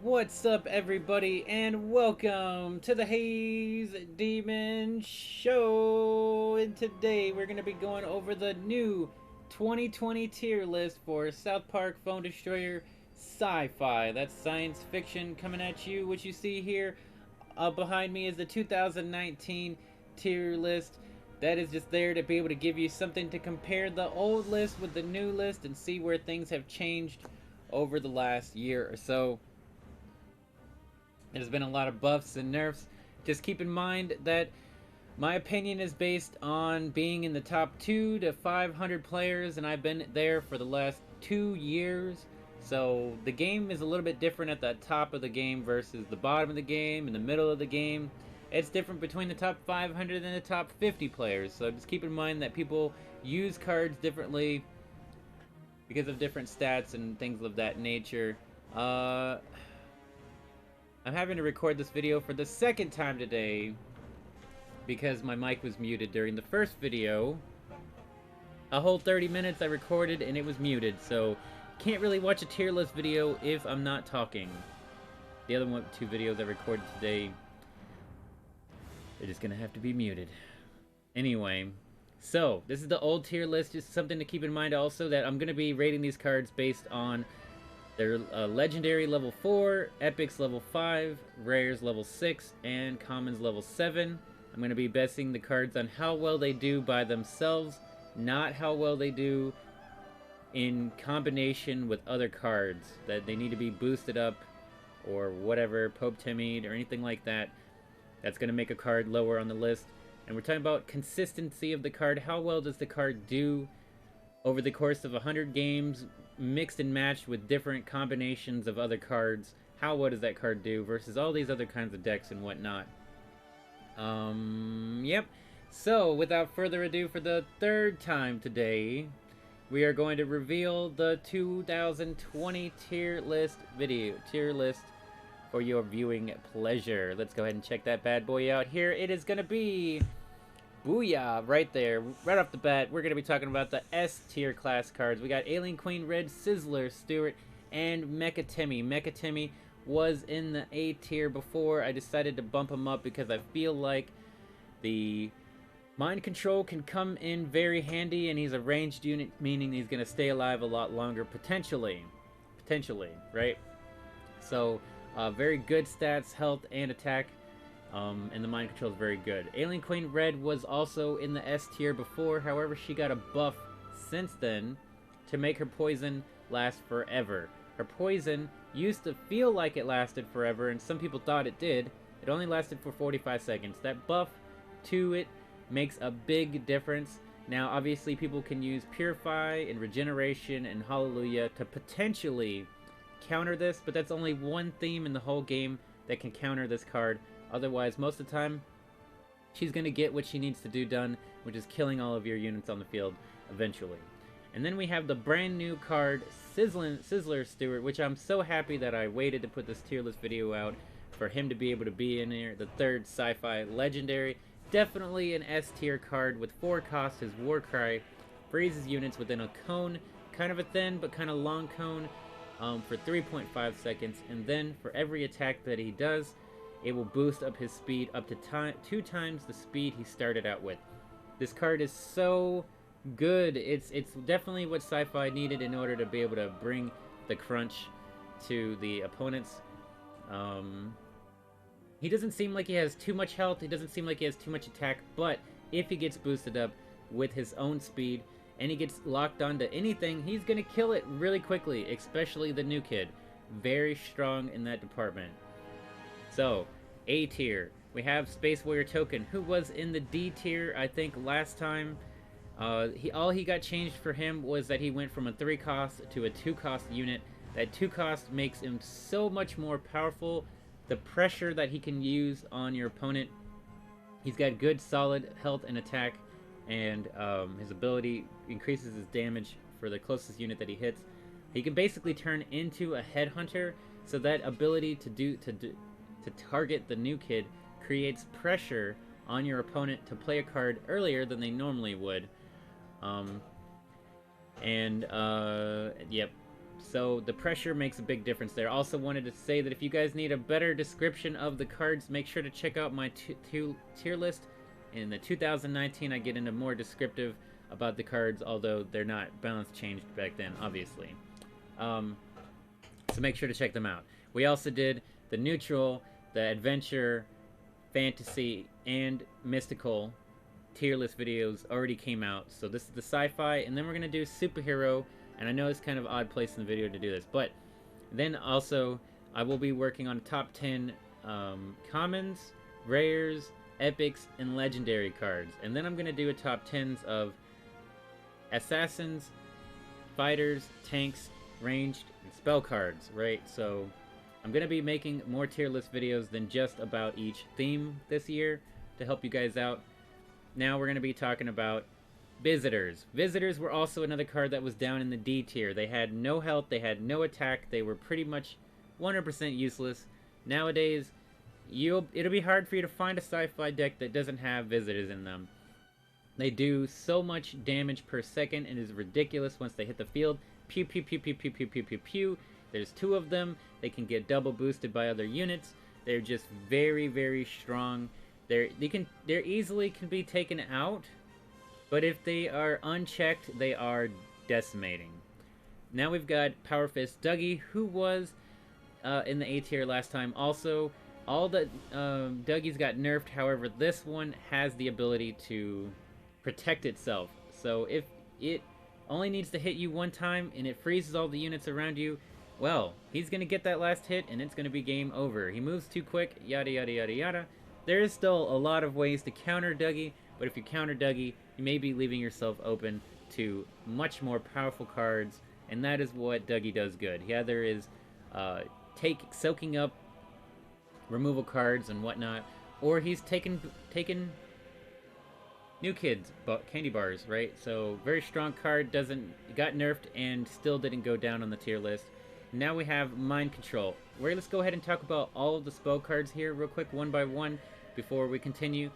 What's up, everybody, and welcome to the Haze Demon Show. And today we're going to be going over the new 2020 tier list for South Park Phone Destroyer Sci-Fi. That's science fiction coming at you. What you see here behind me is the 2019 tier list. That is just there to be able to give you something to compare the old list with the new list and see where things have changed over the last year or so. There's been a lot of buffs and nerfs. Just keep in mind that my opinion is based on being in the top 2 to 500 players, and I've been there for the last 2 years. So the game is a little bit different at the top of the game versus the bottom of the game and the middle of the game. It's different between the top 500 and the top 50 players. So just keep in mind that people use cards differently because of different stats and things of that nature. I'm having to record this video for the second time today because my mic was muted during the first video. A whole 30 minutes I recorded and it was muted, so can't really watch a tier list video if I'm not talking. The other two videos I recorded today, they're just gonna have to be muted. Anyway, so this is the old tier list. Just something to keep in mind also, that I'm gonna be rating these cards based on they're Legendary level 4, Epics level 5, Rares level 6, and Commons level 7. I'm going to be basing the cards on how well they do by themselves, not how well they do in combination with other cards. That they need to be boosted up, or whatever, Pope Timid, or anything like that. That's going to make a card lower on the list. And we're talking about consistency of the card. How well does the card do over the course of 100 games, mixed and matched with different combinations of other cards? How well does that card do versus all these other kinds of decks and whatnot? Yep. So, without further ado, for the third time today, we are going to reveal the 2020 tier list for your viewing pleasure. Let's go ahead and check that bad boy out. Here it is going to be. Booyah, right there. Right off the bat, we're going to be talking about the S tier class cards. We got Alien Queen Red, Sizzler, Stewart, and Mecha Timmy. Mecha Timmy was in the A tier before. I decided to bump him up because I feel like the mind control can come in very handy, and he's a ranged unit, meaning he's going to stay alive a lot longer, potentially, right? So, very good stats, health, and attack. And the mind control is very good. Alien Queen Red was also in the S tier before, however she got a buff since then to make her poison last forever. Her poison used to feel like it lasted forever, and some people thought it did. It only lasted for 45 seconds. That buff to it makes a big difference. Now obviously people can use Purify and Regeneration and Hallelujah to potentially counter this, but that's only one theme in the whole game that can counter this card. Otherwise, most of the time, she's going to get what she needs to do done, which is killing all of your units on the field eventually. And then we have the brand new card, Sizzler Stewart, which I'm so happy that I waited to put this tier list video out for him to be able to be in here. The third Sci-Fi Legendary. Definitely an S tier card with 4 costs. His War Cry freezes units within a cone, kind of a thin but kind of long cone, for 3.5 seconds. And then for every attack that he does, it will boost up his speed up to 2 times the speed he started out with. This card is so good. It's definitely what Sci-Fi needed in order to be able to bring the crunch to the opponents. He doesn't seem like he has too much health. He doesn't seem like he has too much attack. But if he gets boosted up with his own speed and he gets locked onto anything, he's going to kill it really quickly, especially the new kid. Very strong in that department. So, A tier, we have Space Warrior Token, who was in the D tier, I think, last time. All he got changed for him was that he went from a 3 cost to a 2 cost unit. That 2 cost makes him so much more powerful. The pressure that he can use on your opponent, he's got good solid health and attack, and his ability increases his damage for the closest unit that he hits. He can basically turn into a headhunter, so that ability to target the new kid creates pressure on your opponent to play a card earlier than they normally would. Yep. So the pressure makes a big difference there. Also wanted to say that if you guys need a better description of the cards, make sure to check out my tier list. In the 2019, I get into more descriptive about the cards, although they're not balance changed back then, obviously. So make sure to check them out. We also did the neutral, the adventure, fantasy, and mystical tier list videos already came out. So this is the sci-fi, and then we're going to do superhero. And I know it's kind of odd place in the video to do this, but then also I will be working on top 10 commons, rares, epics, and legendary cards. And then I'm going to do a top 10s of assassins, fighters, tanks, ranged, and spell cards, right? So I'm going to be making more tier list videos than just about each theme this year to help you guys out. Now we're going to be talking about visitors. Visitors were also another card that was down in the D tier. They had no health, they had no attack, they were pretty much 100% useless. Nowadays, it'll be hard for you to find a sci-fi deck that doesn't have visitors in them. They do so much damage per second, and it is ridiculous once they hit the field. Pew, pew, pew, pew, pew, pew, pew, pew, pew. There's 2 of them. They can get double boosted by other units. They're just very, very strong. They're easily can be taken out, but if they are unchecked, they are decimating. Now we've got Power Fist Dougie, who was in the A tier last time. Also, all the Dougies got nerfed. However, this one has the ability to protect itself. So if it only needs to hit you one time and it freezes all the units around you, well, he's going to get that last hit and it's going to be game over. He moves too quick, yada yada yada yada. There is still a lot of ways to counter Dougie, but if you counter Dougie, you may be leaving yourself open to much more powerful cards, and that is what Dougie does good. He either is soaking up removal cards and whatnot, or he's taken new kids candy bars, right? So very strong card, got nerfed and still didn't go down on the tier list. Now we have Mind Control. Let's go ahead and talk about all of the spell cards here real quick, one by one, before we continue.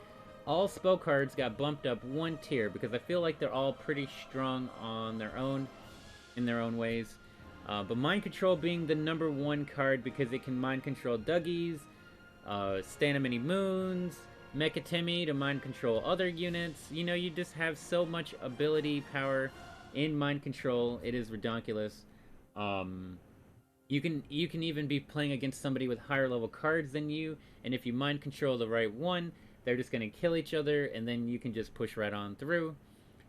All spell cards got bumped up 1 tier because I feel like they're all pretty strong on their own, in their own ways. But Mind Control being the #1 card because it can mind control Dougies, Stand of Many Moons, Mecha Timmy to mind control other units. You know, you just have so much ability power in mind control. It is ridiculous. You can even be playing against somebody with higher level cards than you, and if you mind control the right one, they're just going to kill each other, and then you can just push right on through.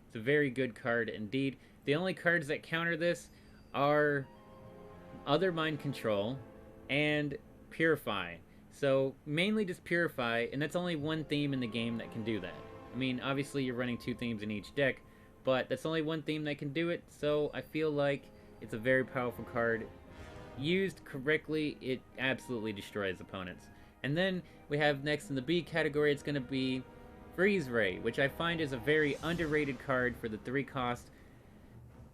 It's a very good card indeed. The only cards that counter this are other mind control and purify. So mainly just purify, and that's only one theme in the game that can do that. I mean, obviously you're running 2 themes in each deck, but that's only one theme that can do it, so I feel like it's a very powerful card. Used correctly, it absolutely destroys opponents. And then we have next in the B category, it's going to be Freeze Ray, which I find is a very underrated card for the 3 cost.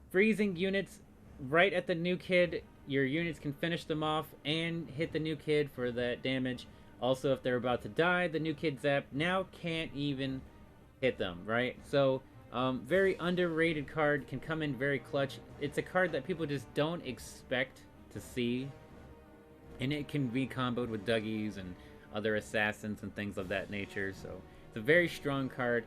Freezing units right at the new kid, your units can finish them off and hit the new kid for that damage. Also, if they're about to die, the new kid zap now can't even hit them, right? So, very underrated card, can come in very clutch. It's a card that people just don't expect to see, and it can be comboed with Dougies and other assassins and things of that nature. So it's a very strong card,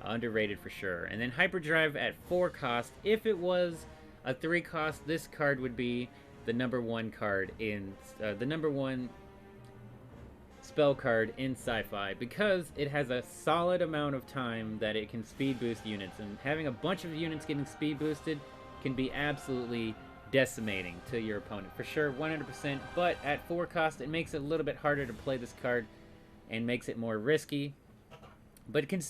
underrated for sure. And then Hyperdrive at 4 cost. If it was a 3 cost, this card would be the #1 card in the #1 spell card in Sci-Fi, because it has a solid amount of time that it can speed boost units, and having a bunch of units getting speed boosted can be absolutely decimating to your opponent for sure, 100%. But at 4 cost, it makes it a little bit harder to play this card and makes it more risky, but you can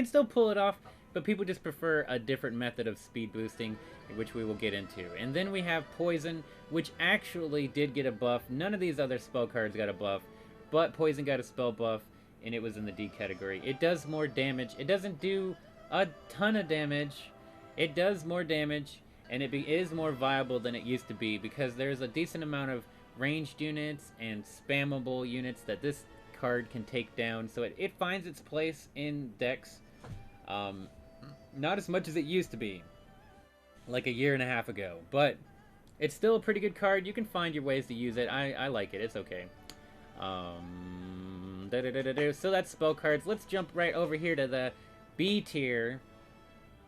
still pull it off, but people just prefer a different method of speed boosting, which we will get into. And then we have Poison, which actually did get a buff. None of these other spell cards got a buff, but Poison got a spell buff, and it was in the D category. It does more damage. It doesn't do a ton of damage. It does more damage, and it is more viable than it used to be, because there's a decent amount of ranged units and spammable units that this card can take down. So it finds its place in decks. Not as much as it used to be, like a year and a half ago, but It's still a pretty good card. You can find your ways to use it. I like it. It's okay. So that's spell cards. Let's jump right over here to the B tier,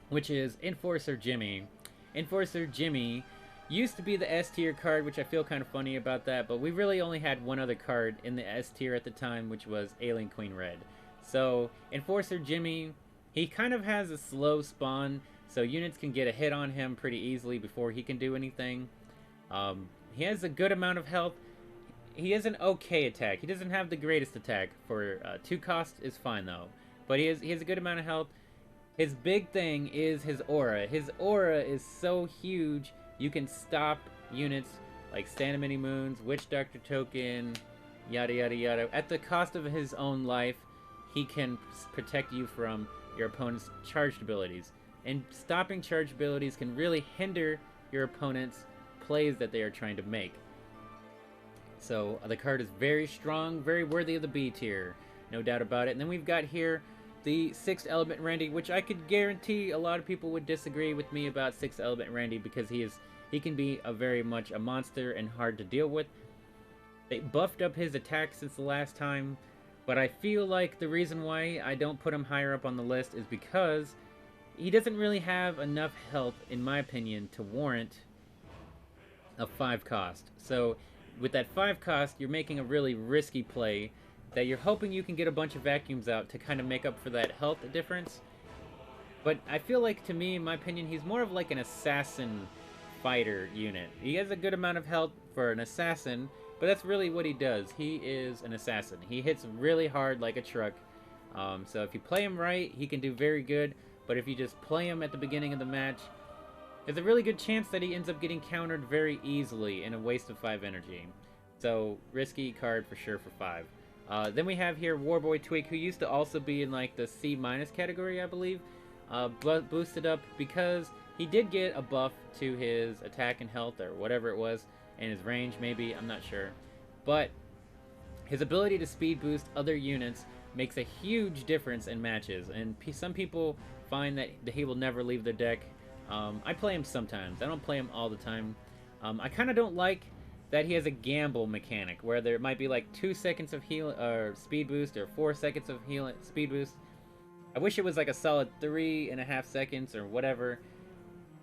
which is Enforcer Jimmy. Enforcer Jimmy used to be the S tier card, which I feel kind of funny about that, but we really only had one other card in the S tier at the time, which was Alien Queen Red. So Enforcer Jimmy, he kind of has a slow spawn, so units can get a hit on him pretty easily before he can do anything. He has a good amount of health. He has an okay attack. He doesn't have the greatest attack. For 2 cost is fine though, but he has a good amount of health. His big thing is his aura. His aura is so huge, you can stop units like Stand of Many Moons, Witch Doctor Token, yada yada yada. At the cost of his own life, he can protect you from your opponent's charged abilities. And stopping charged abilities can really hinder your opponent's plays that they are trying to make. So the card is very strong, very worthy of the B tier, no doubt about it. And then we've got here the 6th Element Randy, which I could guarantee a lot of people would disagree with me about 6th Element Randy, because he can be very much a monster and hard to deal with. They buffed up his attack since the last time, but I feel like the reason why I don't put him higher up on the list is because he doesn't really have enough health, in my opinion, to warrant a 5 cost. So with that 5 cost, you're making a really risky play that you're hoping you can get a bunch of vacuums out to kind of make up for that health difference. But I feel like, to me, in my opinion, he's more of like an assassin fighter unit. He has a good amount of health for an assassin, but that's really what he does. He is an assassin. He hits really hard like a truck. So if you play him right, he can do very good. But if you just play him at the beginning of the match, there's a really good chance that he ends up getting countered very easily in a waste of 5 energy. So, risky card for sure for 5. Then we have here Warboy Tweak, who used to also be in like the C- category, I believe. But boosted up because he did get a buff to his attack and health, or whatever it was, and his range maybe, I'm not sure. But his ability to speed boost other units makes a huge difference in matches, and some people find that he will never leave their deck. I play him sometimes. I don't play him all the time. I kind of don't like that he has a gamble mechanic, where there might be like 2 seconds of heal or speed boost, or 4 seconds of speed boost. I wish it was like a solid 3.5 seconds or whatever,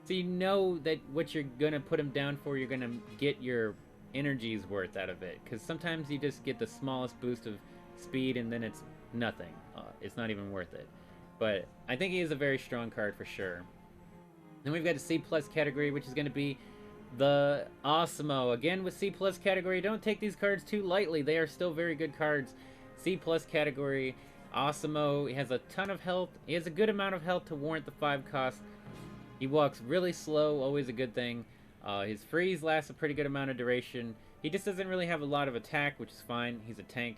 so you know that what you're gonna put him down for, you're gonna get your energy's worth out of it. Because sometimes you just get the smallest boost of speed and then it's nothing. It's not even worth it. But I think he is a very strong card for sure. Then we've got a C+ category, which is going to be the Awesemo. Again, with C+ category, don't take these cards too lightly. They are still very good cards. C+ category, Awesemo. He has a ton of health. He has a good amount of health to warrant the 5 cost. He walks really slow, always a good thing. His freeze lasts a pretty good amount of duration. He just doesn't really have a lot of attack, which is fine. He's a tank.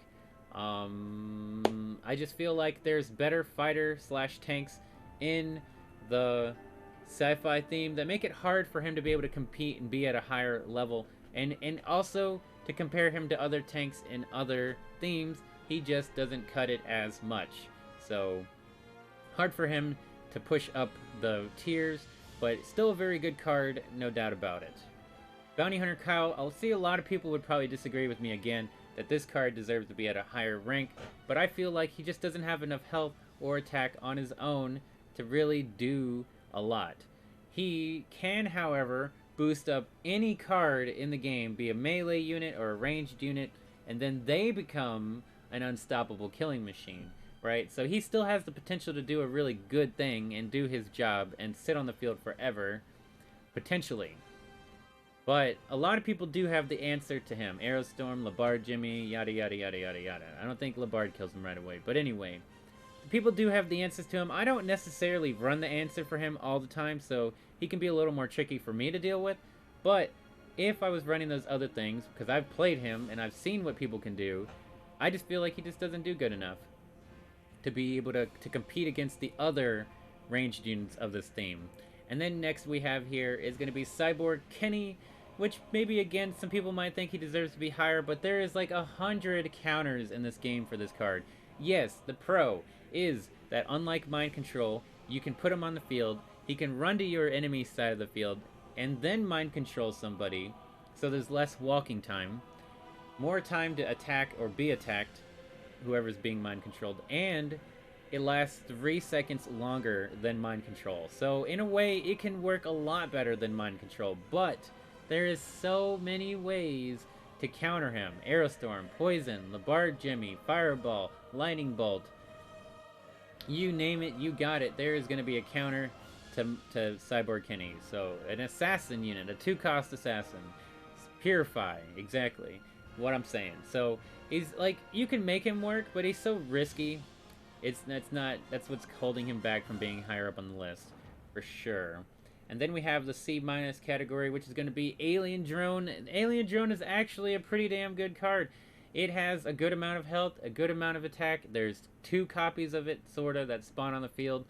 I just feel like there's better fighter/tanks in the Sci-Fi theme that make it hard for him to be able to compete and be at a higher level, and also to compare him to other tanks in other themes, he just doesn't cut it as much. So hard for him to push up the tiers, but still a very good card, no doubt about it. Bounty Hunter Kyle, I'll see a lot of people would probably disagree with me again that this card deserves to be at a higher rank, but I feel like he just doesn't have enough health or attack on his own to really do a lot. He can, however, boost up any card in the game, be a melee unit or a ranged unit, and then they become an unstoppable killing machine, right? So he still has the potential to do a really good thing and do his job and sit on the field forever, potentially. But a lot of people do have the answer to him. Aerostorm, Labard Jimmy, yada yada yada yada yada. I don't think Labard kills him right away, but anyway. People do have the answers to him. I don't necessarily run the answer for him all the time, so he can be a little more tricky for me to deal with. But if I was running those other things, because I've played him and I've seen what people can do, I just feel like he just doesn't do good enough to be able to compete against the other ranged units of this theme. And then next we have here is going to be Cyborg Kenny, which maybe again some people might think he deserves to be higher, but there is like 100 counters in this game for this card. Yes, the pro is that unlike Mind Control, you can put him on the field, he can run to your enemy's side of the field, and then mind control somebody, so there's less walking time, more time to attack or be attacked, whoever's being mind controlled, and it lasts 3 seconds longer than mind control. So in a way, it can work a lot better than mind control, but there is so many ways to counter him. Aerostorm, Poison, Labard Jimmy, Fireball, Lightning Bolt. You name it, you got it. There is going to be a counter to Cyborg Kenny. So an assassin unit, a 2-cost assassin. Purify, exactly what I'm saying. So he's like, you can make him work, but he's so risky. That's what's holding him back from being higher up on the list, for sure. And then we have the C- category, which is going to be Alien Drone. Alien Drone is actually a pretty damn good card. It has a good amount of health, a good amount of attack. There's 2 copies of it, sort of, that spawn on the field.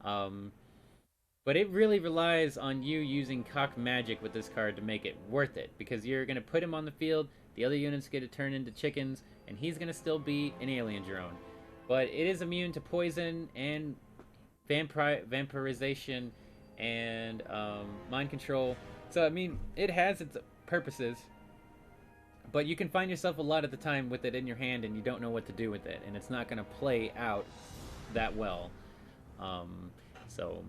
But it really relies on you using cock magic with this card to make it worth it. Because you're going to put him on the field, the other units get to turn into chickens, and he's going to still be an Alien Drone. But it is immune to poison and vampirization and mind control. So, I mean, it has its purposes. But you can find yourself a lot of the time with it in your hand and you don't know what to do with it. And it's not going to play out that well. So,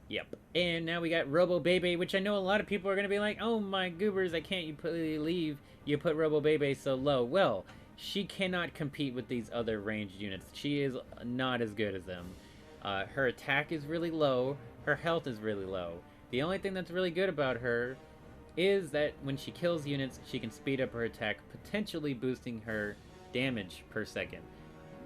yep. And now we got Robo Bebe, which I know a lot of people are going to be like, oh my goobers, I can't believe you put Robo Bebe so low. Well, she cannot compete with these other ranged units. She is not as good as them. Her attack is really low. Her health is really low. The only thing that's really good about her is that when she kills units, she can speed up her attack, potentially boosting her damage per second.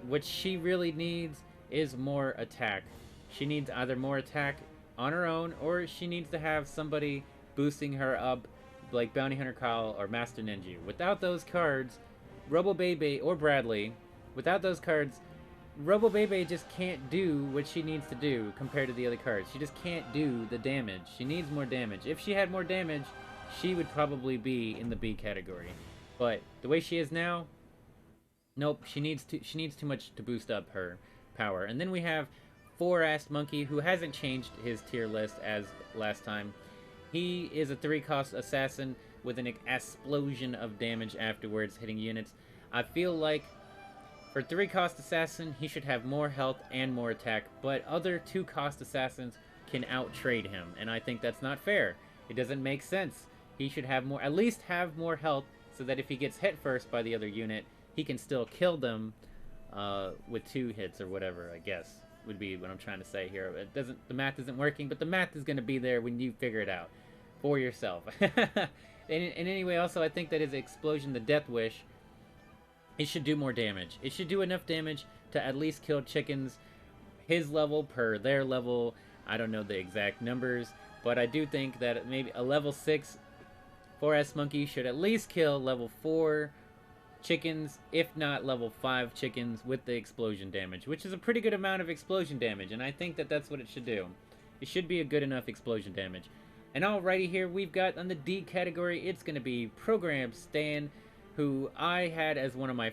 What she really needs is more attack. She needs either more attack on her own, or she needs to have somebody boosting her up, like Bounty Hunter Kyle or Master Ninja. Without those cards, Robo Bebe or Bradley, without those cards, Robo Bebe just can't do what she needs to do compared to the other cards. She just can't do the damage. She needs more damage. If she had more damage, she would probably be in the B category. But the way she is now, nope, she needs too much to boost up her power. And then we have 4-assed Monkey, who hasn't changed his tier list as last time. He is a 3-cost assassin with an explosion of damage afterwards, hitting units. I feel like for 3-cost assassin, he should have more health and more attack, but other 2-cost assassins can out-trade him, and I think that's not fair. It doesn't make sense. He should have more, at least have more health, so that if he gets hit first by the other unit, he can still kill them with 2 hits or whatever, I guess, would be what I'm trying to say here. The math isn't working, but the math is going to be there when you figure it out for yourself. And anyway, also, I think that his explosion, the Death Wish, it should do more damage. It should do enough damage to at least kill chickens his level per their level. I don't know the exact numbers, but I do think that maybe a level 6 4S Monkey should at least kill level 4 chickens, if not level 5 chickens with the explosion damage, which is a pretty good amount of explosion damage, and I think that that's what it should do. It should be a good enough explosion damage. And alrighty, here we've got on the D category, it's going to be Program Stan, who I had as one of my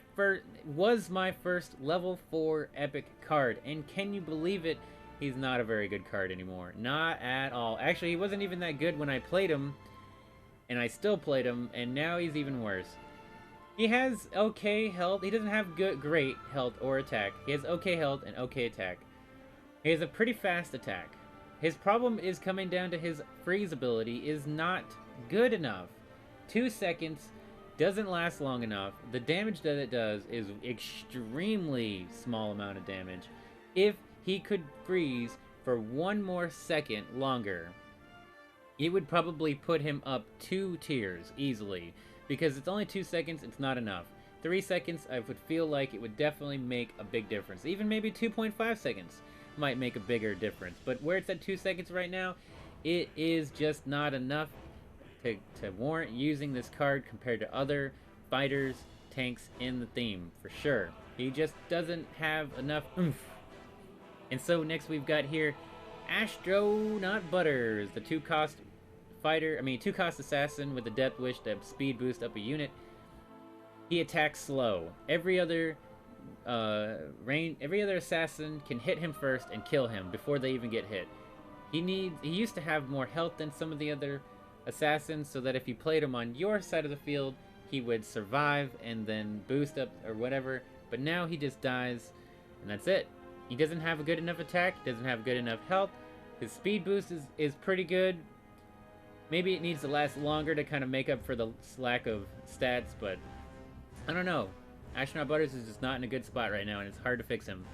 my first level 4 epic card. And can you believe it? He's not a very good card anymore. Not at all. Actually, he wasn't even that good when I played him, and I still played him, and now he's even worse. He has okay health. He doesn't have great health or attack. He has okay health and okay attack. He has a pretty fast attack. His problem is coming down to his freeze ability is not good enough. 2 seconds doesn't last long enough. The damage that it does is extremely small amount of damage. If he could freeze for 1 more second longer, it would probably put him up 2 tiers easily. Because it's only 2 seconds, it's not enough. 3 seconds, I would feel like it would definitely make a big difference. Even maybe 2.5 seconds might make a bigger difference. But where it's at 2 seconds right now, it is just not enough to warrant using this card compared to other fighters, tanks in the theme, for sure. He just doesn't have enough oomph. And so next we've got here Astronaut Butters, the 2-cost fighter, 2-cost assassin with a Death Wish to speed boost up a unit. He attacks slow. Every other assassin can hit him first and kill him before they even get hit. He used to have more health than some of the other assassin so that if you played him on your side of the field, he would survive and then boost up or whatever. But now he just dies, and that's it. He doesn't have a good enough attack, he doesn't have good enough health. His speed boost is pretty good. Maybe it needs to last longer to kind of make up for the lack of stats, but I don't know. Astronaut Butters is just not in a good spot right now, and it's hard to fix him.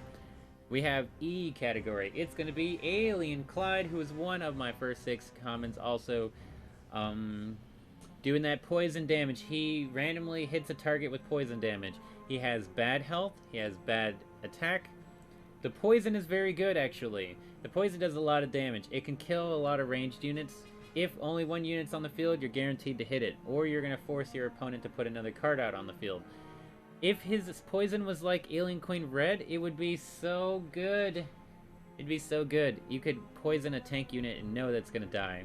We have E category. It's going to be Alien Clyde, who is one of my first 6 comments. Also, doing that poison damage. He randomly hits a target with poison damage. He has bad health. He has bad attack. The poison is very good, actually. The poison does a lot of damage. It can kill a lot of ranged units. If only one unit's on the field, you're guaranteed to hit it, or you're going to force your opponent to put another card out on the field. If his poison was like Alien Queen Red, it would be so good. It'd be so good. You could poison a tank unit and know that's going to die.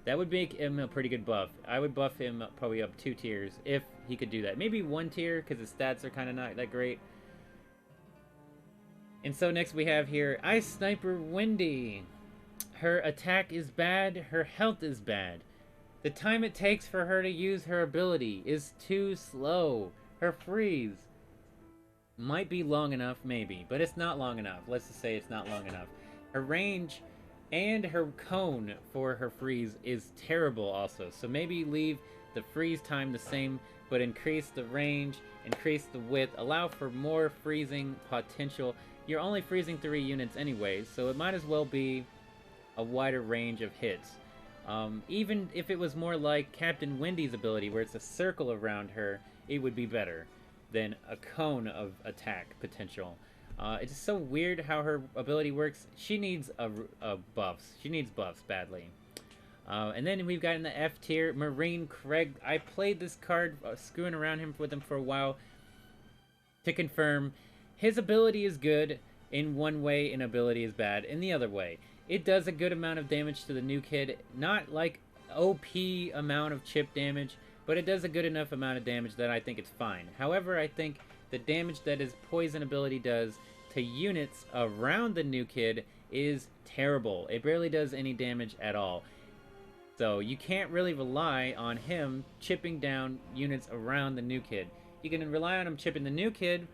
That would make him a pretty good buff. I would buff him probably up 2 tiers if he could do that. Maybe 1 tier, because his stats are kind of not that great. And so next we have here Ice Sniper Wendy. Her attack is bad, her health is bad. The time it takes for her to use her ability is too slow. Her freeze might be long enough, maybe, but it's not long enough. Let's just say it's not long enough. Her range and her cone for her freeze is terrible also. So maybe leave the freeze time the same, but increase the range, increase the width, allow for more freezing potential. You're only freezing 3 units anyway, so it might as well be a wider range of hits. Even if it was more like Captain Wendy's ability, where it's a circle around her, it would be better than a cone of attack potential. It's just so weird how her ability works. She needs buffs. She needs buffs badly. And then we've got in the F tier, Marine Craig. I played this card, screwing around with him for a while to confirm. His ability is good in one way, and ability is bad in the other way. It does a good amount of damage to the new kid, not like OP amount of chip damage, but it does a good enough amount of damage that I think it's fine. However, I think the damage that his poison ability does to units around the new kid is terrible. It barely does any damage at all. So you can't really rely on him chipping down units around the new kid. You can rely on him chipping the new kid,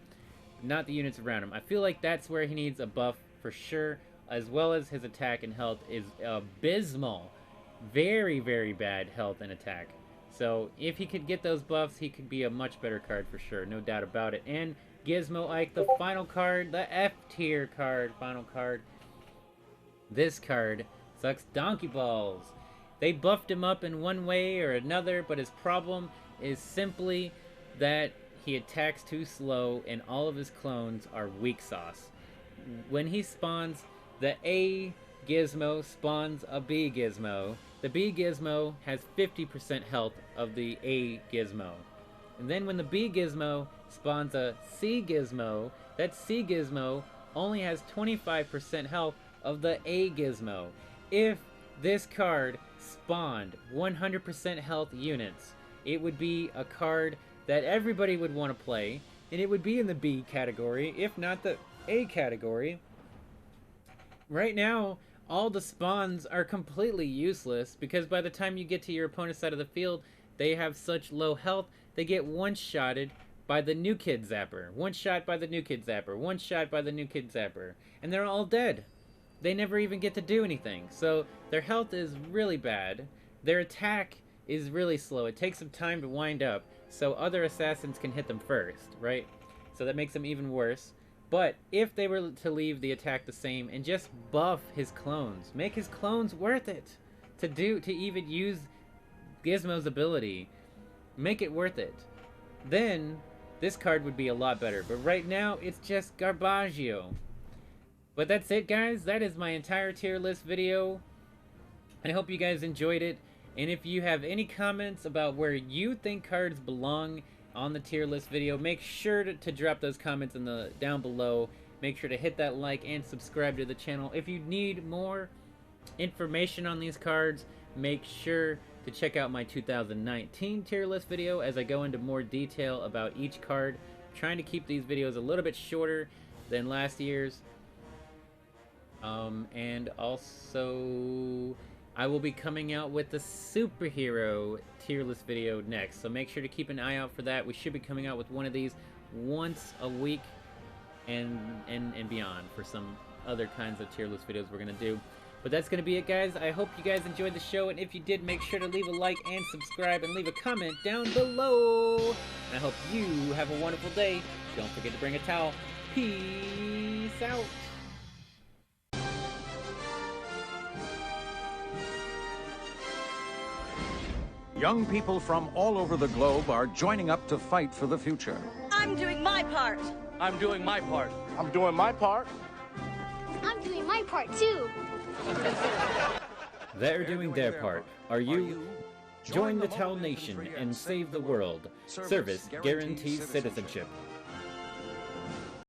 not the units around him. I feel like that's where he needs a buff for sure, as well as his attack and health is abysmal. Very, very bad health and attack. So if he could get those buffs, he could be a much better card for sure, no doubt about it. And Gizmo Ike, the final card, the F tier card, final card. This card sucks donkey balls. They buffed him up in one way or another, but his problem is simply that he attacks too slow and all of his clones are weak sauce. When he spawns, the A Gizmo spawns a B Gizmo. The B Gizmo has 50% health of the A Gizmo. And then when the B Gizmo spawns a C Gizmo, that C Gizmo only has 25% health of the A Gizmo. If this card spawned 100% health units, it would be a card that everybody would want to play, and it would be in the B category, if not the A category. Right now, all the spawns are completely useless, because by the time you get to your opponent's side of the field, they have such low health, they get one-shotted by the new kid zapper. One shot by the new kid zapper. One shot by the new kid zapper. And they're all dead. They never even get to do anything. So their health is really bad. Their attack is really slow. It takes some time to wind up, so other assassins can hit them first, right? So that makes them even worse. But if they were to leave the attack the same and just buff his clones, make his clones worth it to even use Gizmo's ability, make it worth it, then this card would be a lot better. But right now, it's just Garbaggio. But that's it, guys. That is my entire tier list video. I hope you guys enjoyed it. And if you have any comments about where you think cards belong on the tier list video, make sure to drop those comments in the down below. Make sure to hit that like and subscribe to the channel. If you need more information on these cards, make sure to check out my 2019 tier list video as I go into more detail about each card. I'm trying to keep these videos a little bit shorter than last year's. And also, I will be coming out with the superhero tier list video next, so make sure to keep an eye out for that. We should be coming out with one of these once a week and beyond for some other kinds of tier list videos we're going to do. But that's going to be it, guys. I hope you guys enjoyed the show, and if you did, make sure to leave a like and subscribe and leave a comment down below. And I hope you have a wonderful day. Don't forget to bring a towel. Peace out. Young people from all over the globe are joining up to fight for the future. I'm doing my part. I'm doing my part. I'm doing my part. I'm doing my part too. They're doing their part. Are you? Join the Towel Nation and save the world. Service guarantees citizenship.